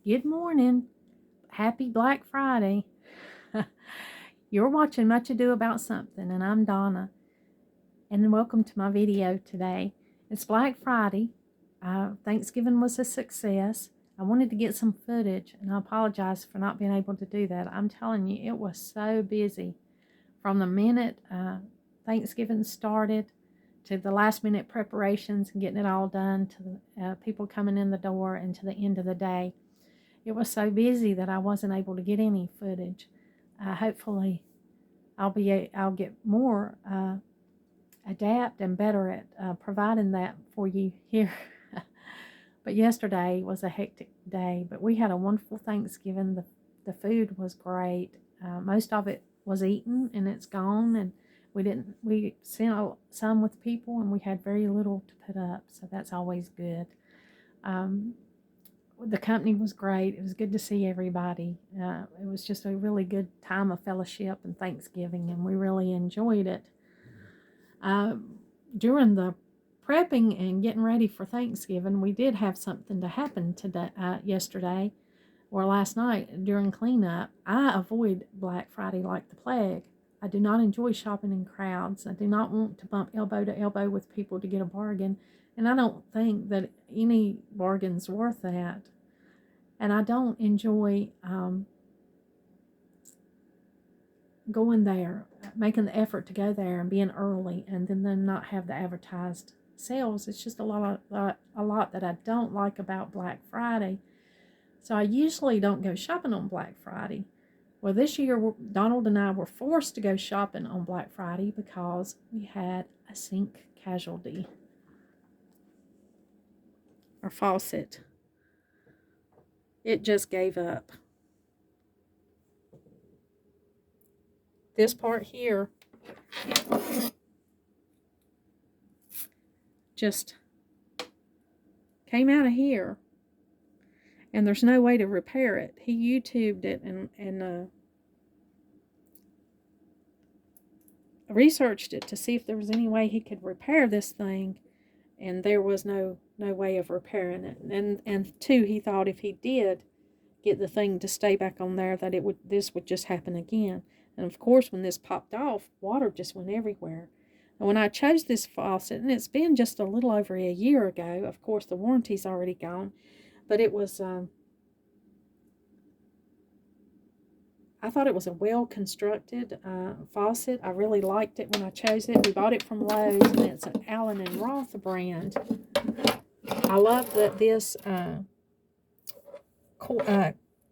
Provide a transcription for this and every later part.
Good morning. Happy Black Friday. You're watching Much Ado About Something, and I'm Donna. And welcome to my video today. It's Black Friday. Thanksgiving was a success. I wanted to get some footage, and I apologize for not being able to do that. I'm telling you, it was so busy. From the minute Thanksgiving started to the last minute preparations and getting it all done, to the people coming in the door, and to the end of the day. It was so busy that I wasn't able to get any footage. Hopefully, I'll get more adept and better at providing that for you here. But yesterday was a hectic day. But we had a wonderful Thanksgiving. The food was great. Most of it was eaten and it's gone. And we sent some with people, and we had very little to put up. So that's always good. The company was great. It was good to see everybody. It was just a really good time of fellowship and Thanksgiving, and we really enjoyed it. During the prepping and getting ready for Thanksgiving, we did have something to happen today, yesterday or last night during cleanup. I avoid Black Friday like the plague. I do not enjoy shopping in crowds. I do not want to bump elbow to elbow with people to get a bargain. And I don't think that any bargain's worth that. And I don't enjoy going there, making the effort to go there and being early and then not have the advertised sales. It's just a lot that I don't like about Black Friday. So I usually don't go shopping on Black Friday. Well, this year, Donald and I were forced to go shopping on Black Friday because we had a sink casualty. Our faucet. It just gave up. This part here just came out of here, and there's no way to repair it. He YouTubed it and researched it to see if there was any way he could repair this thing, and there was no way of repairing it. And two, he thought if he did get the thing to stay back on there, that this would just happen again. And of course, when this popped off, water just went everywhere. And when I chose this faucet, and it's been just a little over a year ago, of course the warranty's already gone, but it was I thought it was a well-constructed faucet. I really liked it when I chose it. We bought it from Lowe's, and it's an Allen & Roth brand. I love that this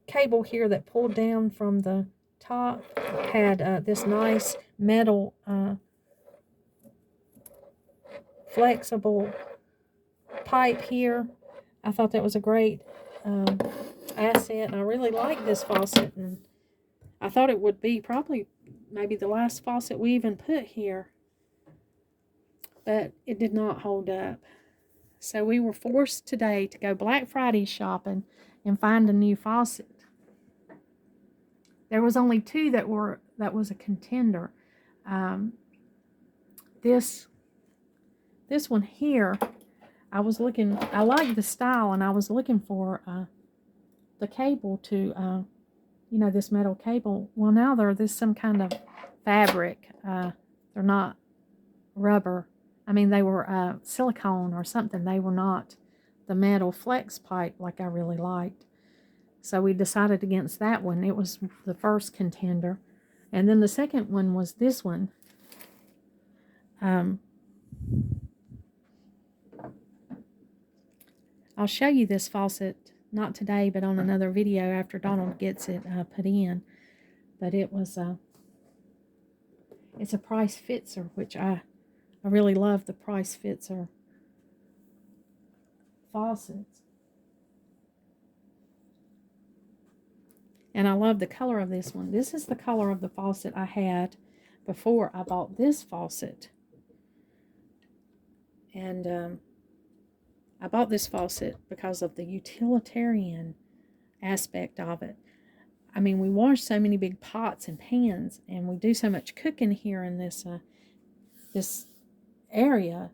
cable here that pulled down from the top had this nice metal flexible pipe here. I thought that was a great asset, and I really like this faucet, and I thought it would be probably maybe the last faucet we even put here, but it did not hold up. So we were forced today to go Black Friday shopping and find a new faucet. There was only two that was a contender. This one here, I like the style, and I was looking for the cable to this metal cable. Well, now they're some kind of fabric. They're not rubber. I mean, they were silicone or something. They were not the metal flex pipe like I really liked. So we decided against that one. It was the first contender. And then the second one was this one. I'll show you this faucet, not today, but on another video after Donald gets it put in. But it was it's a Price Fitzer, which I really love the Price Fitzer faucets. And I love the color of this one. This is the color of the faucet I had before I bought this faucet. And I bought this faucet because of the utilitarian aspect of it. I mean, we wash so many big pots and pans, and we do so much cooking here in this area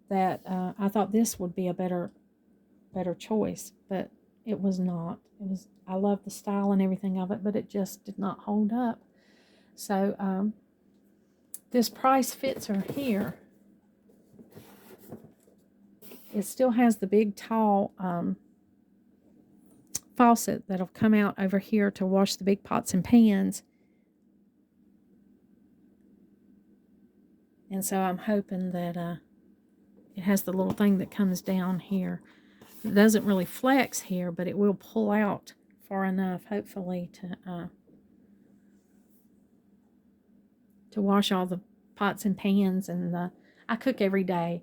that I thought this would be a better choice. But it was not. I love the style and everything of it, but it just did not hold up. So this price fits her here. It still has the big tall faucet that'll come out over here to wash the big pots and pans. And so I'm hoping that it has the little thing that comes down here. It doesn't really flex here, but it will pull out far enough, hopefully, to wash all the pots and pans. And I cook every day.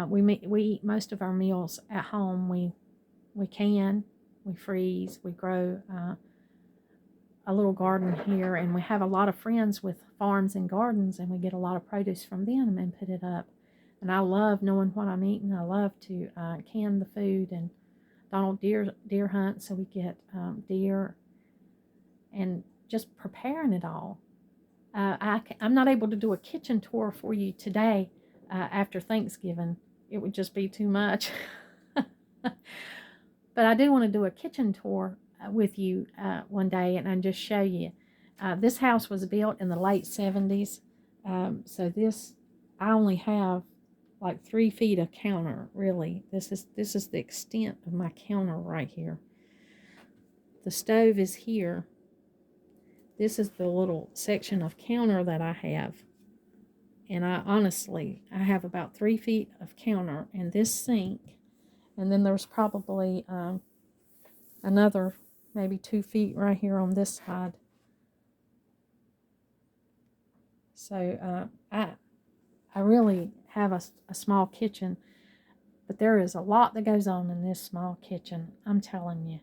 We eat most of our meals at home. We freeze, we grow a little garden here, and we have a lot of friends with farms and gardens, and we get a lot of produce from them and put it up. And I love knowing what I'm eating. I love to can the food, and Donald deer hunt, so we get deer, and just preparing it all. I'm not able to do a kitchen tour for you today after Thanksgiving. It would just be too much. But I do want to do a kitchen tour with you one day and just show you. This house was built in the late 70s. So I only have like 3 feet of counter, really. This is the extent of my counter right here. The stove is here. This is the little section of counter that I have. And I have about 3 feet of counter and this sink. And then there's probably another maybe 2 feet right here on this side. So I really have a small kitchen, but there is a lot that goes on in this small kitchen. I'm telling you.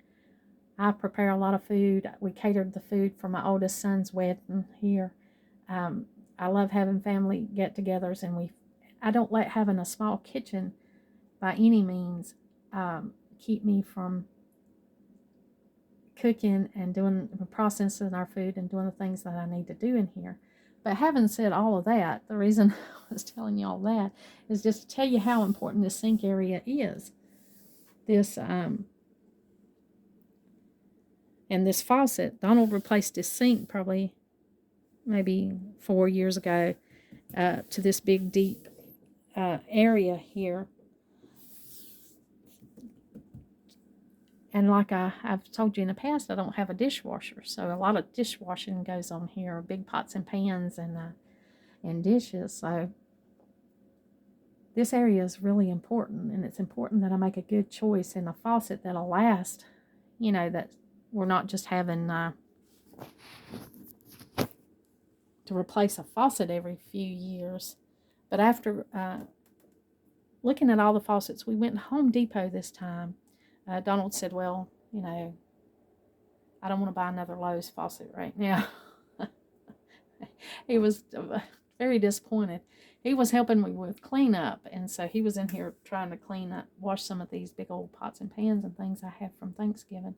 I prepare a lot of food. We catered the food for my oldest son's wedding here. I love having family get-togethers, and I don't let having a small kitchen by any means keep me from cooking and doing processing our food and doing the things that I need to do in here. But having said all of that, the reason I was telling you all that is just to tell you how important this sink area is. This and this faucet, Donald replaced his sink probably maybe 4 years ago to this big deep area here. And like I've told you in the past, I don't have a dishwasher, so a lot of dishwashing goes on here, big pots and pans and dishes. So this area is really important, and it's important that I make a good choice in a faucet that'll last. You know, that we're not just having to replace a faucet every few years. But after looking at all the faucets, we went to Home Depot this time. Donald said, well, you know, I don't want to buy another Lowe's faucet right now. He was very disappointed. He was helping me with cleanup, and so he was in here trying to wash some of these big old pots and pans and things I have from Thanksgiving,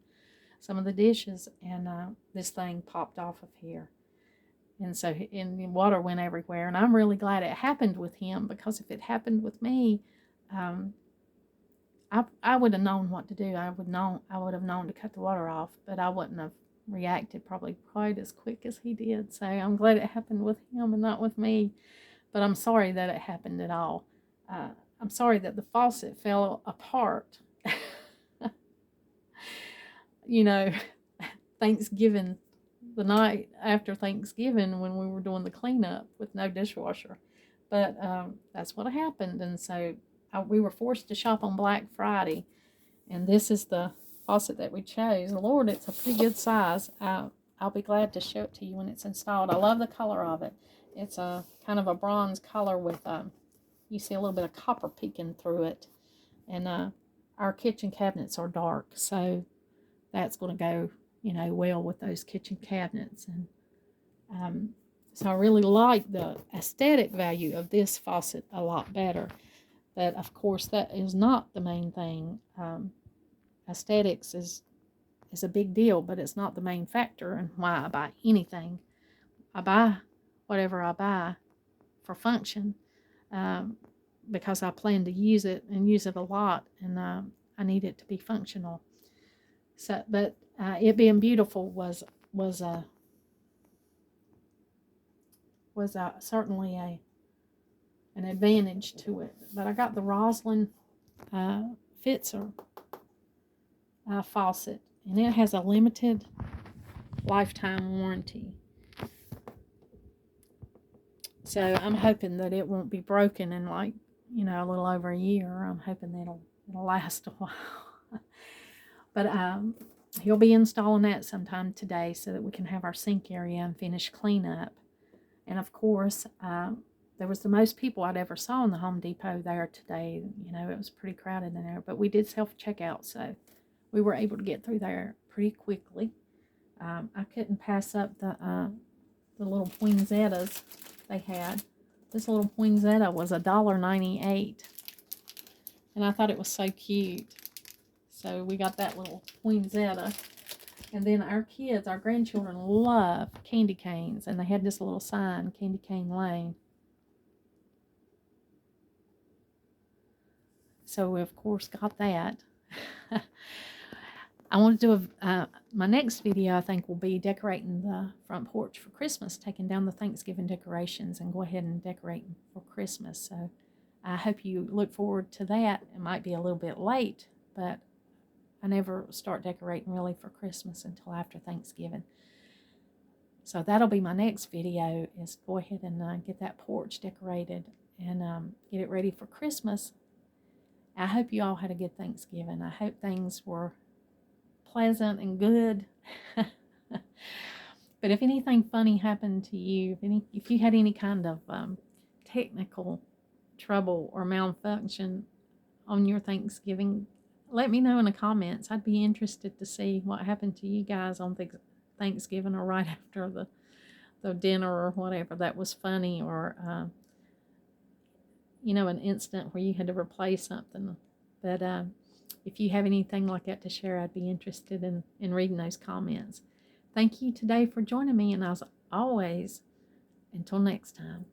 some of the dishes, and this thing popped off of here. And so the water went everywhere, and I'm really glad it happened with him, because if it happened with me, I would have known what to do. I would have known to cut the water off, but I wouldn't have reacted probably quite as quick as he did. So I'm glad it happened with him and not with me. But I'm sorry that it happened at all. I'm sorry that the faucet fell apart. You know, Thanksgiving, the night after Thanksgiving when we were doing the cleanup with no dishwasher. But that's what happened, and so we were forced to shop on Black Friday, and this is the faucet that we chose. Lord, it's a pretty good size. I'll be glad to show it to you when it's installed. I love the color of it. It's a kind of a bronze color with you see a little bit of copper peeking through it, and our kitchen cabinets are dark, so that's going to go, you know, well with those kitchen cabinets. And so I really like the aesthetic value of this faucet a lot better. But of course, that is not the main thing. Aesthetics is a big deal, but it's not the main factor in why I buy anything. I buy whatever I buy for function, because I plan to use it and use it a lot, and I need it to be functional. So, but it being beautiful was certainly an advantage to it. But I got the Roslyn Fitzer faucet, and it has a limited lifetime warranty. So I'm hoping that it won't be broken in like, a little over a year. I'm hoping that it'll last a while. But he'll be installing that sometime today so that we can have our sink area and finish cleanup. And of course, there was the most people I'd ever saw in the Home Depot there today. It was pretty crowded in there, but we did self-checkout, so we were able to get through there pretty quickly. I couldn't pass up the little poinsettias they had. This little poinsettia was $1.98, and I thought it was so cute. So we got that little poinsettia. And then our grandchildren love candy canes, and they had this little sign, Candy Cane Lane. So we, of course, got that. I want to do my next video, I think, will be decorating the front porch for Christmas, taking down the Thanksgiving decorations and go ahead and decorate for Christmas. So I hope you look forward to that. It might be a little bit late, but I never start decorating really for Christmas until after Thanksgiving. So that'll be my next video, is go ahead and get that porch decorated and get it ready for Christmas. I hope you all had a good Thanksgiving. I hope things were pleasant and good. But if anything funny happened to you, if you had any kind of technical trouble or malfunction on your Thanksgiving, let me know in the comments. I'd be interested to see what happened to you guys on Thanksgiving or right after the dinner or whatever that was funny, or an incident where you had to replace something. But if you have anything like that to share, I'd be interested in reading those comments. Thank you today for joining me, and as always, until next time.